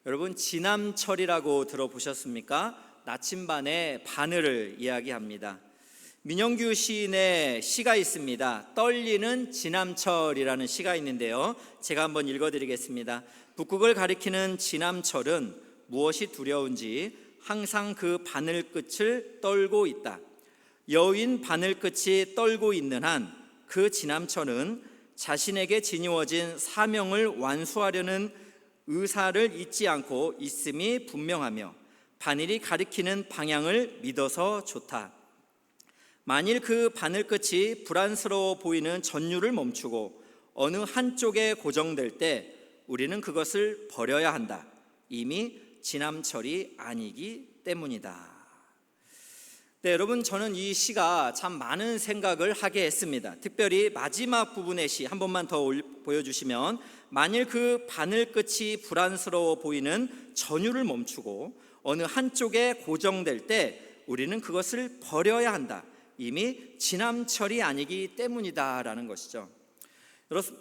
여러분, 지남철이라고 들어보셨습니까? 나침반의 바늘을 이야기합니다. 민영규 시인의 시가 있습니다. 떨리는 지남철이라는 시가 있는데요, 제가 한번 읽어드리겠습니다. 북극을 가리키는 지남철은 무엇이 두려운지 항상 그 바늘 끝을 떨고 있다. 여인 바늘 끝이 떨고 있는 한 그 지남철은 자신에게 지니워진 사명을 완수하려는 의사를 잊지 않고 있음이 분명하며 바늘이 가리키는 방향을 믿어서 좋다. 만일 그 바늘 끝이 불안스러워 보이는 전율을 멈추고 어느 한쪽에 고정될 때 우리는 그것을 버려야 한다. 이미 지남철이 아니기 때문이다. 네, 여러분, 저는 이 시가 참 많은 생각을 하게 했습니다. 특별히 마지막 부분의 시 한 번만 더 보여주시면, 만일 그 바늘 끝이 불안스러워 보이는 전율을 멈추고 어느 한쪽에 고정될 때 우리는 그것을 버려야 한다. 이미 지남철이 아니기 때문이다 라는 것이죠.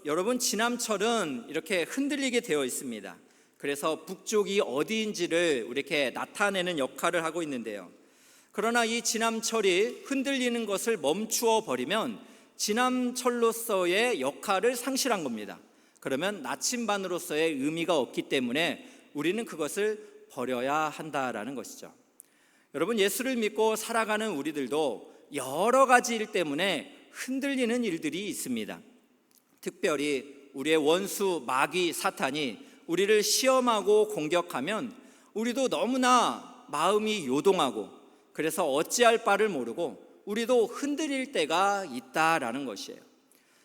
여러분, 지남철은 이렇게 흔들리게 되어 있습니다. 그래서 북쪽이 어디인지를 이렇게 나타내는 역할을 하고 있는데요, 그러나 이 지남철이 흔들리는 것을 멈추어 버리면 지남철로서의 역할을 상실한 겁니다. 그러면 나침반으로서의 의미가 없기 때문에 우리는 그것을 버려야 한다라는 것이죠. 여러분, 예수를 믿고 살아가는 우리들도 여러 가지 일 때문에 흔들리는 일들이 있습니다. 특별히 우리의 원수 마귀 사탄이 우리를 시험하고 공격하면 우리도 너무나 마음이 요동하고, 그래서 어찌할 바를 모르고 우리도 흔들릴 때가 있다라는 것이에요.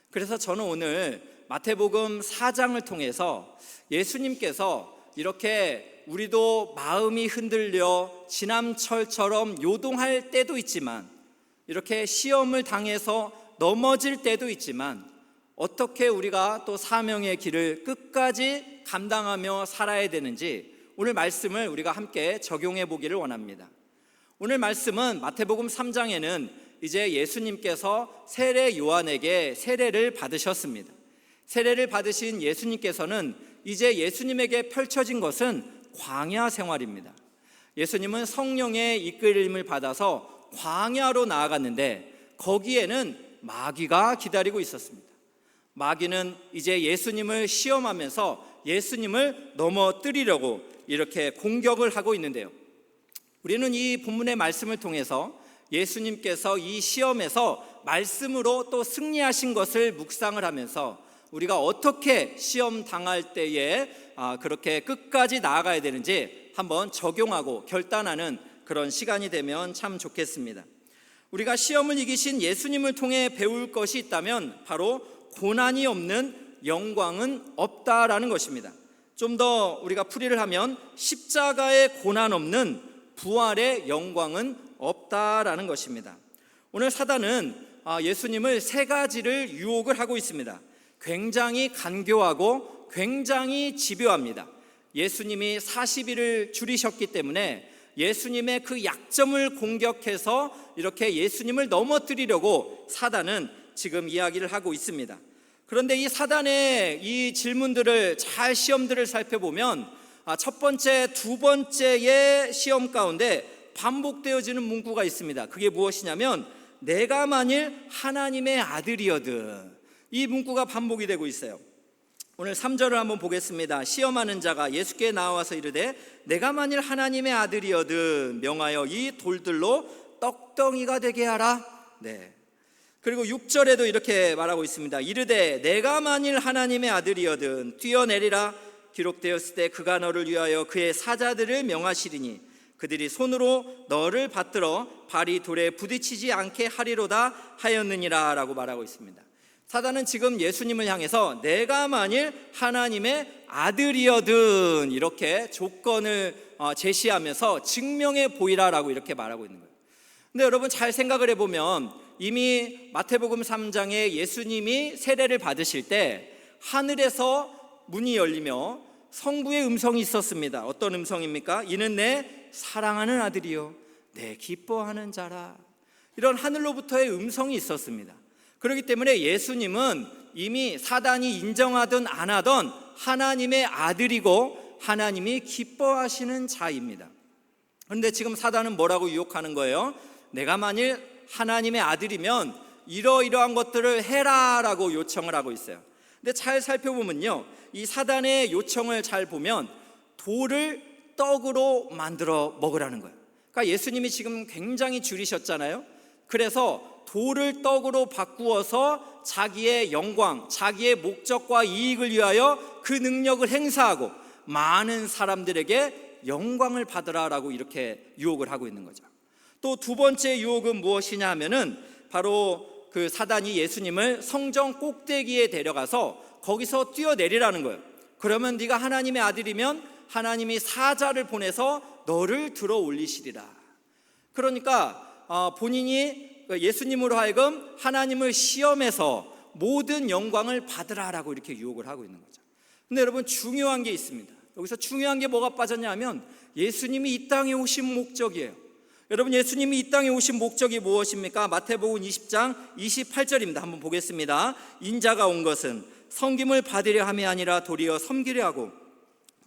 그래서 저는 오늘 마태복음 4장을 통해서 예수님께서 이렇게 우리도 마음이 흔들려 지남철처럼 요동할 때도 있지만, 이렇게 시험을 당해서 넘어질 때도 있지만, 어떻게 우리가 또 사명의 길을 끝까지 감당하며 살아야 되는지 오늘 말씀을 우리가 함께 적용해 보기를 원합니다. 오늘 말씀은 마태복음 3장에는 이제 예수님께서 세례 요한에게 세례를 받으셨습니다. 세례를 받으신 예수님께서는 이제 예수님에게 펼쳐진 것은 광야 생활입니다. 예수님은 성령의 이끌림을 받아서 광야로 나아갔는데 거기에는 마귀가 기다리고 있었습니다. 마귀는 이제 예수님을 시험하면서 예수님을 넘어뜨리려고 이렇게 공격을 하고 있는데요, 우리는 이 본문의 말씀을 통해서 예수님께서 이 시험에서 말씀으로 또 승리하신 것을 묵상을 하면서 우리가 어떻게 시험 당할 때에 그렇게 끝까지 나아가야 되는지 한번 적용하고 결단하는 그런 시간이 되면 참 좋겠습니다. 우리가 시험을 이기신 예수님을 통해 배울 것이 있다면 바로 고난이 없는 영광은 없다라는 것입니다. 좀 더 우리가 풀이를 하면 십자가의 고난 없는 부활의 영광은 없다라는 것입니다. 오늘 사단은 예수님을 세 가지를 유혹을 하고 있습니다. 굉장히 간교하고 굉장히 집요합니다. 예수님이 40일을 줄이셨기 때문에 예수님의 그 약점을 공격해서 이렇게 예수님을 넘어뜨리려고 사단은 지금 이야기를 하고 있습니다. 그런데 이 사단의 이 질문들을 잘 시험들을 살펴보면 첫 번째, 두 번째의 시험 가운데 반복되어지는 문구가 있습니다. 그게 무엇이냐면 내가 만일 하나님의 아들이거든, 이 문구가 반복이 되고 있어요. 오늘 3절을 한번 보겠습니다. 시험하는 자가 예수께 나와서 이르되 내가 만일 하나님의 아들이거든 명하여 이 돌들로 떡덩이가 되게 하라. 네. 그리고 6절에도 이렇게 말하고 있습니다. 이르되 내가 만일 하나님의 아들이거든 뛰어내리라. 기록되었을 때 그가 너를 위하여 그의 사자들을 명하시리니 그들이 손으로 너를 받들어 발이 돌에 부딪히지 않게 하리로다 하였느니라 라고 말하고 있습니다. 사단은 지금 예수님을 향해서 내가 만일 하나님의 아들이거든 이렇게 조건을 제시하면서 증명해 보이라라고 이렇게 말하고 있는 거예요. 근데 여러분, 잘 생각을 해보면 이미 마태복음 3장에 예수님이 세례를 받으실 때 하늘에서 문이 열리며 성부의 음성이 있었습니다. 어떤 음성입니까? 이는 내 사랑하는 아들이요 내 기뻐하는 자라. 이런 하늘로부터의 음성이 있었습니다. 그렇기 때문에 예수님은 이미 사단이 인정하든 안 하든 하나님의 아들이고 하나님이 기뻐하시는 자입니다. 그런데 지금 사단은 뭐라고 유혹하는 거예요? 내가 만일 하나님의 아들이면 이러이러한 것들을 해라라고 요청을 하고 있어요. 근데 잘 살펴보면요, 이 사단의 요청을 잘 보면 돌을 떡으로 만들어 먹으라는 거예요. 그러니까 예수님이 지금 굉장히 줄이셨잖아요. 그래서 돌을 떡으로 바꾸어서 자기의 영광, 자기의 목적과 이익을 위하여 그 능력을 행사하고 많은 사람들에게 영광을 받으라라고 이렇게 유혹을 하고 있는 거죠. 또 두 번째 유혹은 무엇이냐 하면은 바로 그 사단이 예수님을 성전 꼭대기에 데려가서 거기서 뛰어내리라는 거예요. 그러면 네가 하나님의 아들이면 하나님이 사자를 보내서 너를 들어 올리시리라. 그러니까 본인이 예수님으로 하여금 하나님을 시험해서 모든 영광을 받으라라고 이렇게 유혹을 하고 있는 거죠. 근데 여러분, 중요한 게 있습니다. 여기서 중요한 게 뭐가 빠졌냐 하면 예수님이 이 땅에 오신 목적이에요. 여러분, 예수님이 이 땅에 오신 목적이 무엇입니까? 마태복음 20장 28절입니다. 한번 보겠습니다. 인자가 온 것은 섬김을 받으려 함이 아니라 도리어 섬기려 하고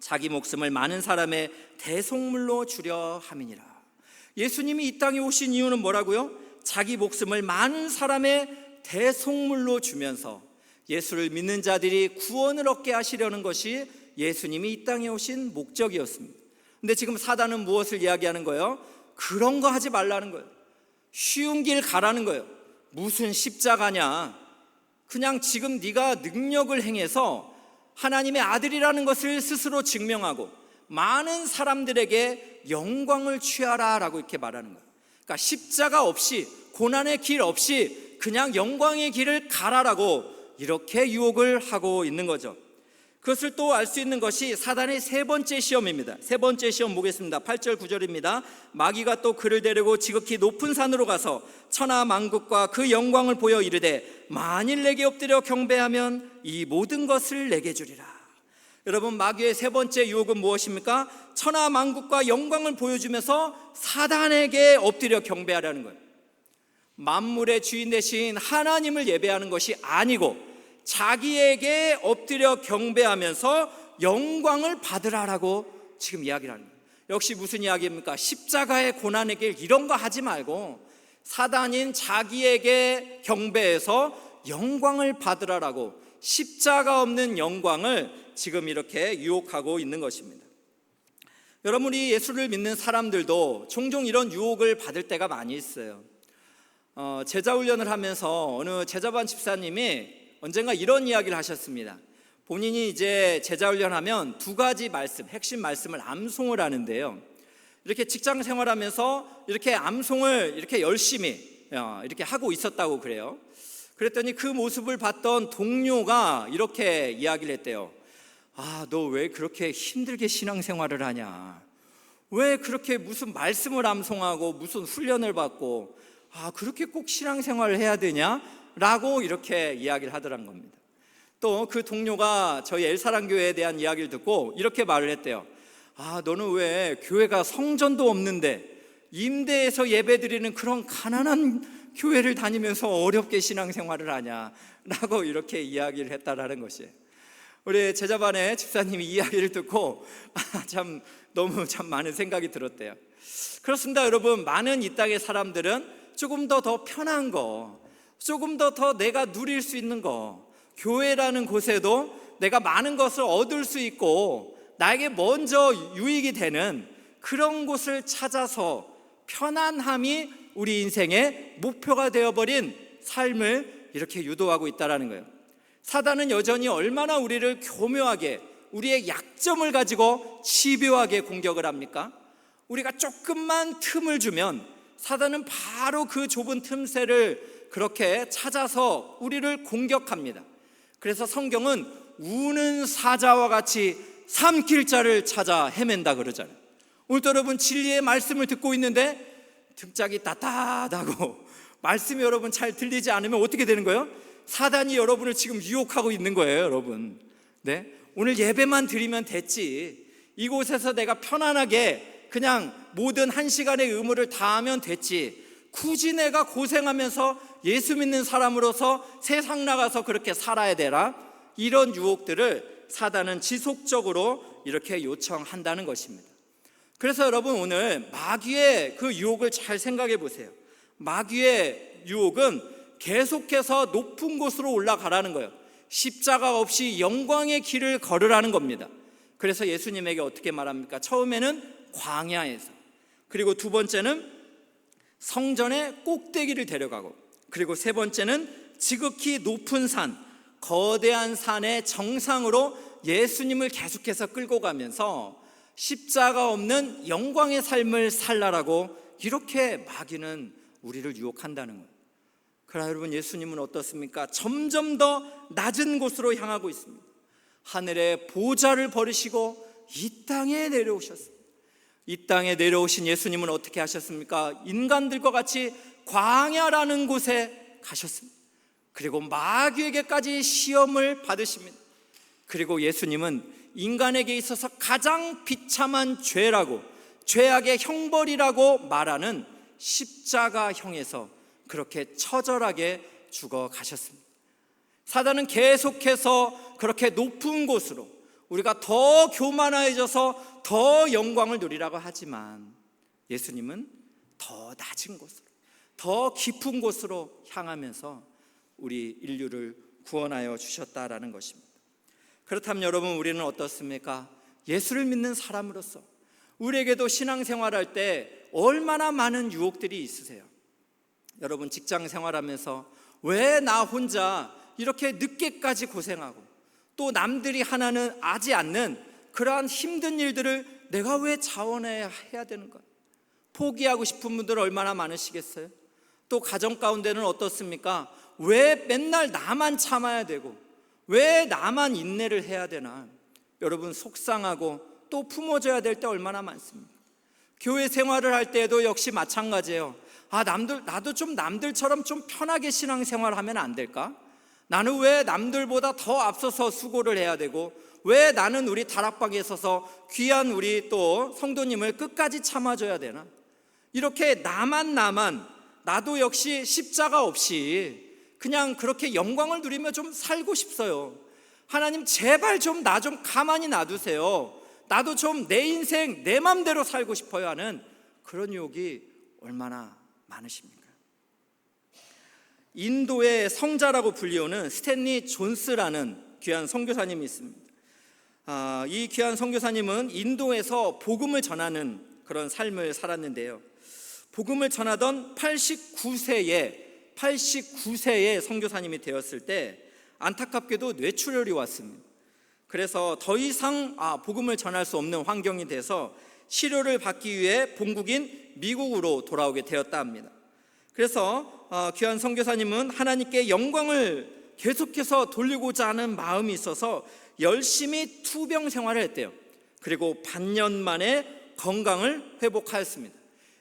자기 목숨을 많은 사람의 대속물로 주려 함이니라. 예수님이 이 땅에 오신 이유는 뭐라고요? 자기 목숨을 많은 사람의 대속물로 주면서 예수를 믿는 자들이 구원을 얻게 하시려는 것이 예수님이 이 땅에 오신 목적이었습니다. 근데 지금 사단은 무엇을 이야기하는 거예요? 그런 거 하지 말라는 거예요. 쉬운 길 가라는 거예요. 무슨 십자가냐? 그냥 지금 네가 능력을 행해서 하나님의 아들이라는 것을 스스로 증명하고 많은 사람들에게 영광을 취하라라고 이렇게 말하는 거예요. 그러니까 십자가 없이, 고난의 길 없이 그냥 영광의 길을 가라라고 이렇게 유혹을 하고 있는 거죠. 그것을 또 알 수 있는 것이 사단의 세 번째 시험입니다. 세 번째 시험 보겠습니다. 8절 9절입니다. 마귀가 또 그를 데리고 지극히 높은 산으로 가서 천하 만국과 그 영광을 보여 이르되 만일 내게 엎드려 경배하면 이 모든 것을 내게 주리라. 여러분, 마귀의 세 번째 유혹은 무엇입니까? 천하 만국과 영광을 보여주면서 사단에게 엎드려 경배하라는 거예요. 만물의 주인 되신 하나님을 예배하는 것이 아니고 자기에게 엎드려 경배하면서 영광을 받으라라고 지금 이야기를 하는 거예요. 역시 무슨 이야기입니까? 십자가의 고난의 길 이런 거 하지 말고 사단인 자기에게 경배해서 영광을 받으라라고 십자가 없는 영광을 지금 이렇게 유혹하고 있는 것입니다. 여러분이 예수를 믿는 사람들도 종종 이런 유혹을 받을 때가 많이 있어요. 제자훈련을 하면서 어느 제자반 집사님이 언젠가 이런 이야기를 하셨습니다. 본인이 이제 제자훈련하면 두 가지 말씀, 핵심 말씀을 암송을 하는데요. 이렇게 직장 생활하면서 이렇게 암송을 이렇게 열심히 이렇게 하고 있었다고 그래요. 그랬더니 그 모습을 봤던 동료가 이렇게 이야기를 했대요. 아, 너 왜 그렇게 힘들게 신앙생활을 하냐? 왜 그렇게 무슨 말씀을 암송하고 무슨 훈련을 받고 그렇게 꼭 신앙생활을 해야 되냐? 라고 이렇게 이야기를 하더란 겁니다. 또 그 동료가 저희 엘사랑교회에 대한 이야기를 듣고 이렇게 말을 했대요. 너는 왜 교회가 성전도 없는데 임대해서 예배드리는 그런 가난한 교회를 다니면서 어렵게 신앙생활을 하냐? 라고 이렇게 이야기를 했다라는 것이에요. 우리 제자반의 집사님이 이 이야기를 듣고 너무 많은 생각이 들었대요. 그렇습니다. 여러분, 많은 이 땅의 사람들은 조금 더 편한 거, 조금 더 내가 누릴 수 있는 거, 교회라는 곳에도 내가 많은 것을 얻을 수 있고 나에게 먼저 유익이 되는 그런 곳을 찾아서 편안함이 우리 인생의 목표가 되어버린 삶을 이렇게 유도하고 있다는 거예요. 사단은 여전히 얼마나 우리를 교묘하게, 우리의 약점을 가지고 집요하게 공격을 합니까? 우리가 조금만 틈을 주면 사단은 바로 그 좁은 틈새를 그렇게 찾아서 우리를 공격합니다. 그래서 성경은 우는 사자와 같이 삼킬 자를 찾아 헤맨다 그러잖아요. 오늘도 여러분, 진리의 말씀을 듣고 있는데 등짝이 따뜻하고 말씀이 여러분 잘 들리지 않으면 어떻게 되는 거예요? 사단이 여러분을 지금 유혹하고 있는 거예요, 여러분. 네? 오늘 예배만 드리면 됐지, 이곳에서 내가 편안하게 그냥 모든 한 시간의 의무를 다하면 됐지, 굳이 내가 고생하면서 예수 믿는 사람으로서 세상 나가서 그렇게 살아야 되나? 이런 유혹들을 사단은 지속적으로 이렇게 요청한다는 것입니다. 그래서 여러분 오늘 마귀의 그 유혹을 잘 생각해 보세요. 마귀의 유혹은 계속해서 높은 곳으로 올라가라는 거예요. 십자가 없이 영광의 길을 걸으라는 겁니다. 그래서 예수님에게 어떻게 말합니까? 처음에는 광야에서, 그리고 두 번째는 성전의 꼭대기를 데려가고, 그리고 세 번째는 지극히 높은 산, 거대한 산의 정상으로 예수님을 계속해서 끌고 가면서 십자가 없는 영광의 삶을 살라라고 이렇게 마귀는 우리를 유혹한다는 거예요. 그러나 여러분, 예수님은 어떻습니까? 점점 더 낮은 곳으로 향하고 있습니다. 하늘의 보좌를 버리시고 이 땅에 내려오셨습니다. 이 땅에 내려오신 예수님은 어떻게 하셨습니까? 인간들과 같이 광야라는 곳에 가셨습니다. 그리고 마귀에게까지 시험을 받으십니다. 그리고 예수님은 인간에게 있어서 가장 비참한 죄라고, 죄악의 형벌이라고 말하는 십자가형에서 그렇게 처절하게 죽어 가셨습니다. 사단은 계속해서 그렇게 높은 곳으로, 우리가 더 교만해져서 더 영광을 누리라고 하지만 예수님은 더 낮은 곳으로, 더 깊은 곳으로 향하면서 우리 인류를 구원하여 주셨다라는 것입니다. 그렇다면 여러분, 우리는 어떻습니까? 예수를 믿는 사람으로서 우리에게도 신앙생활할 때 얼마나 많은 유혹들이 있으세요? 여러분, 직장 생활하면서 왜 나 혼자 이렇게 늦게까지 고생하고 또 남들이 하나는 하지 않는 그러한 힘든 일들을 내가 왜 자원해야 되는 거야? 포기하고 싶은 분들 얼마나 많으시겠어요? 또 가정 가운데는 어떻습니까? 왜 맨날 나만 참아야 되고 왜 나만 인내를 해야 되나? 여러분, 속상하고 또 품어줘야 될 때 얼마나 많습니까? 교회 생활을 할 때에도 역시 마찬가지예요. 나도 좀 남들처럼 좀 편하게 신앙생활하면 안 될까? 나는 왜 남들보다 더 앞서서 수고를 해야 되고, 왜 나는 우리 다락방에 있어서 귀한 우리 또 성도님을 끝까지 참아줘야 되나? 이렇게 나도 역시 십자가 없이 그냥 그렇게 영광을 누리며 좀 살고 싶어요. 하나님, 제발 좀 나 좀 가만히 놔두세요. 나도 좀 내 인생 내 맘대로 살고 싶어요 하는 그런 유혹이 얼마나 많으십니까? 인도의 성자라고 불리우는 스탠리 존스라는 귀한 선교사님이 있습니다. 이 귀한 선교사님은 인도에서 복음을 전하는 그런 삶을 살았는데요, 복음을 전하던 89세의 선교사님이 되었을 때 안타깝게도 뇌출혈이 왔습니다. 그래서 더 이상 복음을 전할 수 없는 환경이 돼서 치료를 받기 위해 본국인 미국으로 돌아오게 되었다 합니다. 그래서 귀한 선교사님은 하나님께 영광을 계속해서 돌리고자 하는 마음이 있어서 열심히 투병 생활을 했대요. 그리고 반년 만에 건강을 회복하였습니다.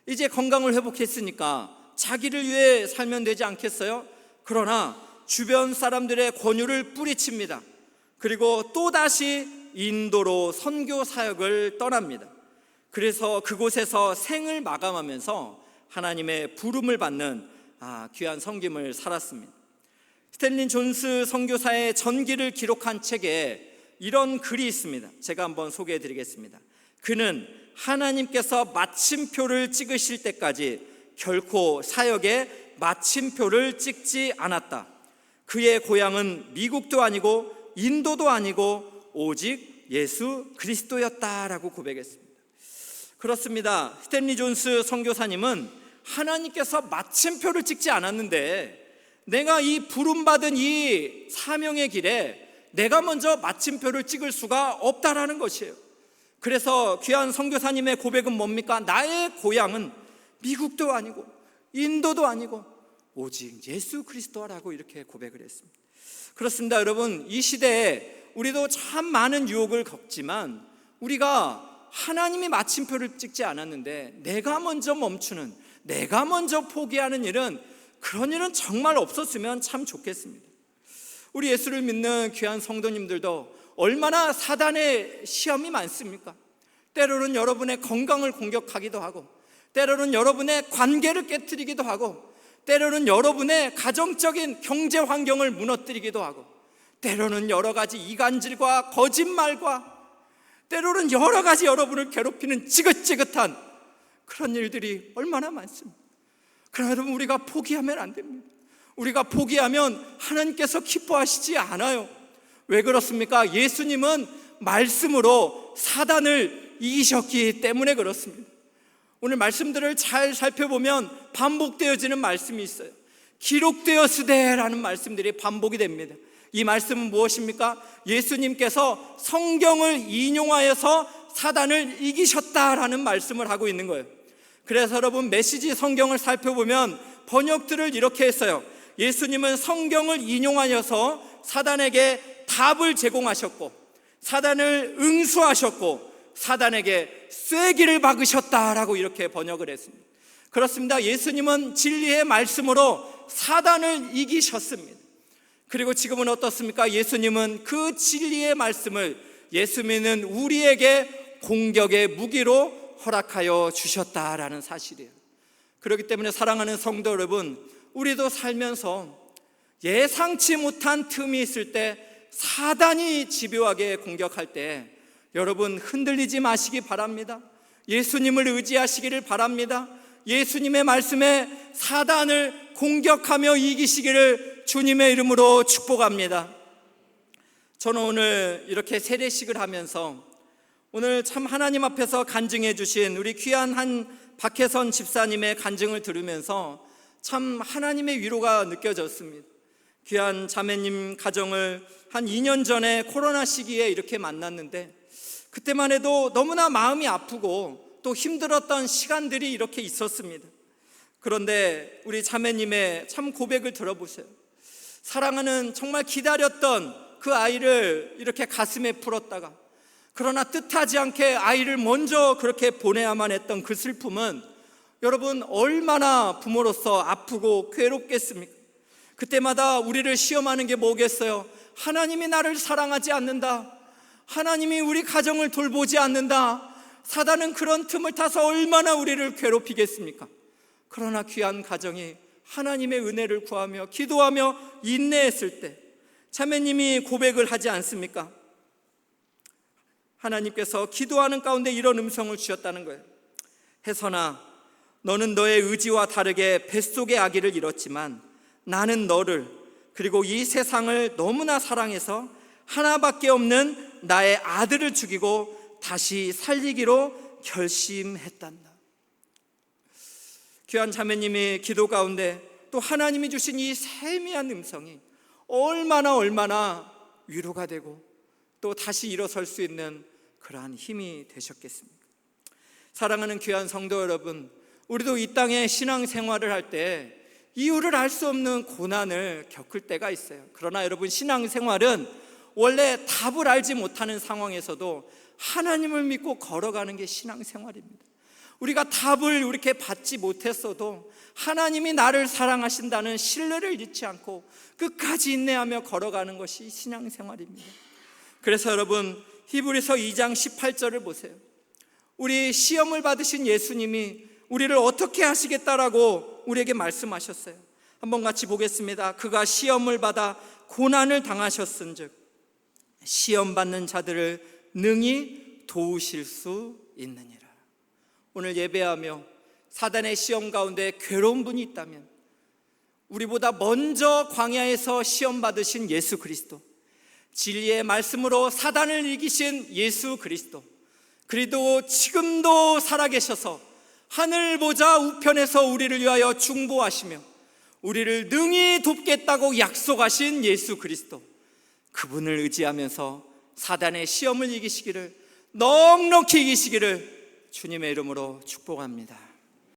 이제 건강을 회복했으니까 자기를 위해 살면 되지 않겠어요? 그러나 주변 사람들의 권유를 뿌리칩니다. 그리고 또다시 인도로 선교 사역을 떠납니다. 그래서 그곳에서 생을 마감하면서 하나님의 부름을 받는 귀한 섬김을 살았습니다. 스탠리 존스 선교사의 전기를 기록한 책에 이런 글이 있습니다. 제가 한번 소개해 드리겠습니다. 그는 하나님께서 마침표를 찍으실 때까지 결코 사역에 마침표를 찍지 않았다. 그의 고향은 미국도 아니고 인도도 아니고 오직 예수 그리스도였다라고 고백했습니다. 그렇습니다. 스탠리 존스 선교사님은 하나님께서 마침표를 찍지 않았는데 내가 이 부름받은 이 사명의 길에 내가 먼저 마침표를 찍을 수가 없다라는 것이에요. 그래서 귀한 선교사님의 고백은 뭡니까? 나의 고향은 미국도 아니고 인도도 아니고 오직 예수 그리스도라고 이렇게 고백을 했습니다. 그렇습니다. 여러분, 이 시대에 우리도 참 많은 유혹을 겪지만 우리가 하나님이 마침표를 찍지 않았는데 내가 먼저 멈추는, 내가 먼저 포기하는 일은, 그런 일은 정말 없었으면 참 좋겠습니다. 우리 예수를 믿는 귀한 성도님들도 얼마나 사단의 시험이 많습니까? 때로는 여러분의 건강을 공격하기도 하고, 때로는 여러분의 관계를 깨트리기도 하고, 때로는 여러분의 가정적인 경제 환경을 무너뜨리기도 하고, 때로는 여러 가지 이간질과 거짓말과, 때로는 여러 가지 여러분을 괴롭히는 지긋지긋한 그런 일들이 얼마나 많습니다. 그러나 여러분, 우리가 포기하면 안 됩니다. 우리가 포기하면 하나님께서 기뻐하시지 않아요. 왜 그렇습니까? 예수님은 말씀으로 사단을 이기셨기 때문에 그렇습니다. 오늘 말씀들을 잘 살펴보면 반복되어지는 말씀이 있어요. 기록되었으되라는 말씀들이 반복이 됩니다. 이 말씀은 무엇입니까? 예수님께서 성경을 인용하여서 사단을 이기셨다라는 말씀을 하고 있는 거예요. 그래서 여러분, 메시지 성경을 살펴보면 번역들을 이렇게 했어요. 예수님은 성경을 인용하여서 사단에게 답을 제공하셨고, 사단을 응수하셨고, 사단에게 쐐기를 박으셨다라고 이렇게 번역을 했습니다. 그렇습니다. 예수님은 진리의 말씀으로 사단을 이기셨습니다. 그리고 지금은 어떻습니까? 예수님은 그 진리의 말씀을 예수 믿는 우리에게 공격의 무기로 허락하여 주셨다라는 사실이에요. 그렇기 때문에 사랑하는 성도 여러분, 우리도 살면서 예상치 못한 틈이 있을 때, 사단이 집요하게 공격할 때 여러분 흔들리지 마시기 바랍니다. 예수님을 의지하시기를 바랍니다. 예수님의 말씀에 사단을 공격하며 이기시기를 주님의 이름으로 축복합니다. 저는 오늘 이렇게 세례식을 하면서 오늘 참 하나님 앞에서 간증해 주신 우리 귀한 한 박혜선 집사님의 간증을 들으면서 참 하나님의 위로가 느껴졌습니다. 귀한 자매님 가정을 한 2년 전에 코로나 시기에 이렇게 만났는데, 그때만 해도 너무나 마음이 아프고 또 힘들었던 시간들이 이렇게 있었습니다. 그런데 우리 자매님의 참 고백을 들어보세요. 사랑하는, 정말 기다렸던 그 아이를 이렇게 가슴에 품었다가, 그러나 뜻하지 않게 아이를 먼저 그렇게 보내야만 했던 그 슬픔은 여러분 얼마나 부모로서 아프고 괴롭겠습니까? 그때마다 우리를 시험하는 게 뭐겠어요? 하나님이 나를 사랑하지 않는다, 하나님이 우리 가정을 돌보지 않는다, 사단은 그런 틈을 타서 얼마나 우리를 괴롭히겠습니까? 그러나 귀한 가정이 하나님의 은혜를 구하며 기도하며 인내했을 때 자매님이 고백을 하지 않습니까? 하나님께서 기도하는 가운데 이런 음성을 주셨다는 거예요. 혜선아, 너는 너의 의지와 다르게 뱃속의 아기를 잃었지만 나는 너를, 그리고 이 세상을 너무나 사랑해서 하나밖에 없는 나의 아들을 죽이고 다시 살리기로 결심했단다. 귀한 자매님이 기도 가운데 또 하나님이 주신 이 세미한 음성이 얼마나 위로가 되고 또 다시 일어설 수 있는 그러한 힘이 되셨겠습니까? 사랑하는 귀한 성도 여러분, 우리도 이 땅에 신앙생활을 할 때 이유를 알 수 없는 고난을 겪을 때가 있어요. 그러나 여러분, 신앙생활은 원래 답을 알지 못하는 상황에서도 하나님을 믿고 걸어가는 게 신앙생활입니다. 우리가 답을 이렇게 받지 못했어도 하나님이 나를 사랑하신다는 신뢰를 잃지 않고 끝까지 인내하며 걸어가는 것이 신앙생활입니다. 그래서 여러분, 히브리서 2장 18절을 보세요. 우리 시험을 받으신 예수님이 우리를 어떻게 하시겠다라고 우리에게 말씀하셨어요. 한번 같이 보겠습니다. 그가 시험을 받아 고난을 당하셨은즉 시험 받는 자들을 능히 도우실 수 있느니라. 오늘 예배하며 사단의 시험 가운데 괴로운 분이 있다면 우리보다 먼저 광야에서 시험 받으신 예수 그리스도, 진리의 말씀으로 사단을 이기신 예수 그리스도, 그리고 지금도 살아계셔서 하늘 보좌 우편에서 우리를 위하여 중보하시며 우리를 능히 돕겠다고 약속하신 예수 그리스도, 그분을 의지하면서 사단의 시험을 이기시기를, 넉넉히 이기시기를 주님의 이름으로 축복합니다.